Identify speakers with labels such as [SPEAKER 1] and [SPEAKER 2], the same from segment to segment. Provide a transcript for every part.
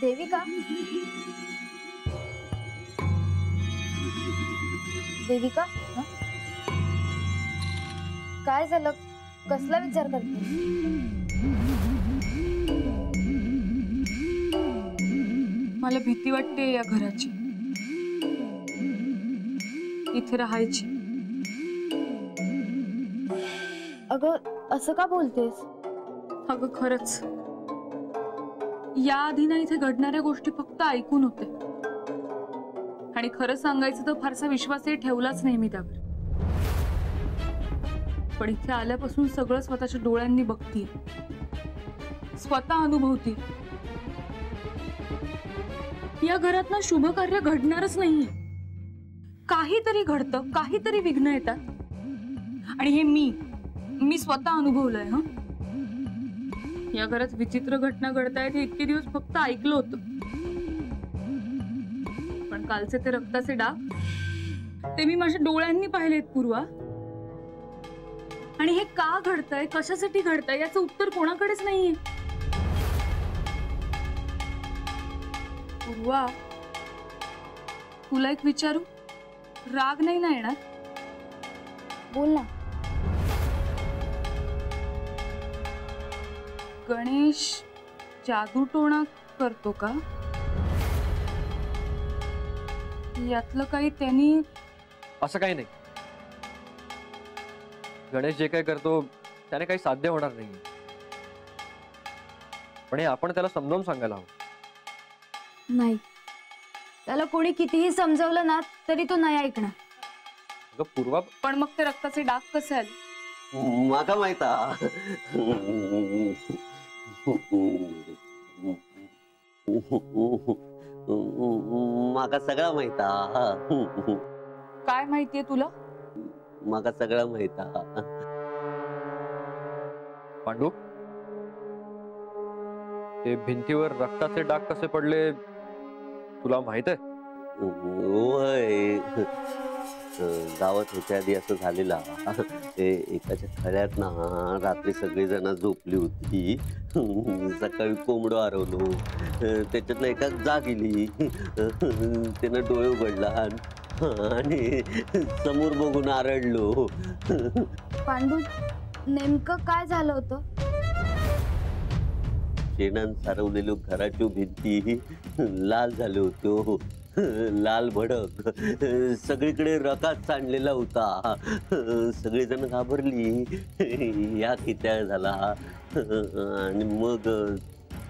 [SPEAKER 1] देविका, देविका, काय झालं? कसला विचार करते?
[SPEAKER 2] मला भीती वाटते या घराची, इथे राहायची.
[SPEAKER 1] अगं असं का बोलतेस?
[SPEAKER 2] अगं खरंच, याआधी ना इथे घडणाऱ्या गोष्टी फक्त ऐकून होते आणि खरं सांगायचं तर फारसा विश्वासही ठेवलाच नाही मी त्यावर. पण इथे आल्यापासून सगळं स्वतःच्या डोळ्यांनी बघतीये, स्वतः अनुभवती. या घरात ना शुभ कार्य घडणारच नाहीये. काहीतरी घडतं, काहीतरी विघ्न येतात आणि हे मी स्वतः अनुभवलंय. हा, या घरात विचित्र घटना घडतायत हे इतके दिवस फक्त ऐकलं होतं, पण कालचे ते रक्ताचे डाग ते मी माझ्या डोळ्यांनी पाहिलेत पूर्वा. आणि हे का घडतंय, कशासाठी घडतंय याचं उत्तर कोणाकडेच नाहीये. पूर्वा, तुला एक विचारू? राग नाही ना येणार?
[SPEAKER 1] बोल ना.
[SPEAKER 2] गणेश जादूटोणा करतो का? यातलं काही त्यांनी?
[SPEAKER 3] असं काही नाही. गणेश जे काही करतो त्याने काही साध्य होणार नाही, पण हे आपण त्याला समजावून सांगायला हवं.
[SPEAKER 1] नाही, त्याला कोणी कितीही समजावलं ना तरी तो नाही ऐकणार.
[SPEAKER 3] अगं पूर्वा,
[SPEAKER 2] पण मग ते रक्ताचे डाग कसे आले?
[SPEAKER 4] माका माहिता. माका सगळा माहिता.
[SPEAKER 2] काय माहितीये तुला?
[SPEAKER 4] माका सगळा माहिता.
[SPEAKER 3] पांडू, ते भिंतीवर रक्ताचे डाग कसे पडले तुला माहित आहे?
[SPEAKER 4] होय, गावात होत्या आधी असं झालेला. ते एकाच्या खड्यात ना रात्री सगळी जण झोपली होती. सकाळी कोंबडं हरवलो, त्याच्यातलं एका जाग गेली. त्यानं डोळे उघडला आणि समोर बघून आरडलो.
[SPEAKER 1] पांडू, नेमकं काय झालं होतं?
[SPEAKER 4] शेणान सारवलेलो घराची भिंती लाल झाले होतो, लाल भडक. सगळीकडे रकात सांडलेला होता. सगळेजण घाबरली, या कित्या झाला. आणि मग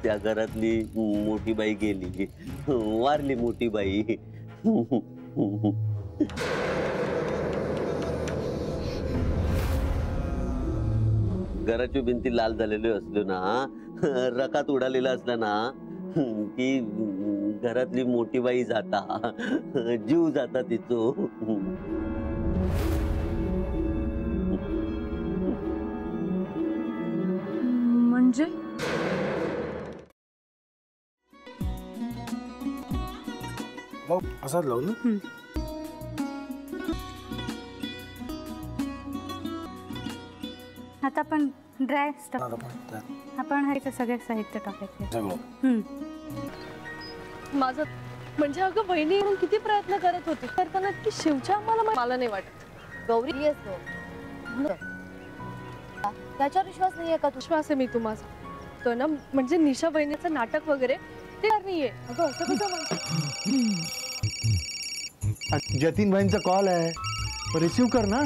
[SPEAKER 4] त्या घरातली मोठी बाई गेली, वारली मोठी बाई. घराची भिंती लाल झालेली असलो ना, रकात उडालेला असला ना की घरातली मोठी बाई जाता, जीव जाता तिचो.
[SPEAKER 2] म्हणजे
[SPEAKER 5] मग असाच लावू ना.
[SPEAKER 6] आता आपण ड्राय स्टफ, आपण हरीचं सगळे साहित्य टाकायचे.
[SPEAKER 7] माझं म्हणजे अगं बहिणी किती प्रयत्न करत होती करताना की शिवच्या मला नाही वाटत.
[SPEAKER 1] गौरी असतो त्याच्यावर विश्वास नाहीये का?
[SPEAKER 7] विश्वास आहे मी तुम्हाला. तो ना म्हणजे निशा बहिणीचं नाटक वगैरे ते नाहीये. अगं असं कसं म्हणतो?
[SPEAKER 5] जतीन भाईंचा कॉल आहे, रिसीव कर ना.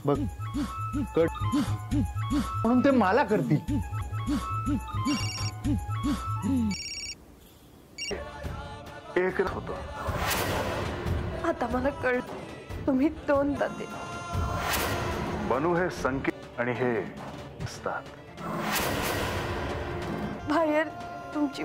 [SPEAKER 5] बघ, म्हणून ते मला करतील.
[SPEAKER 8] एक होतो.
[SPEAKER 7] आता मला कळ, तुम्ही दोन दाते.
[SPEAKER 8] बनू हे संकेत आणि हे असतात.
[SPEAKER 7] बाहेर तुमची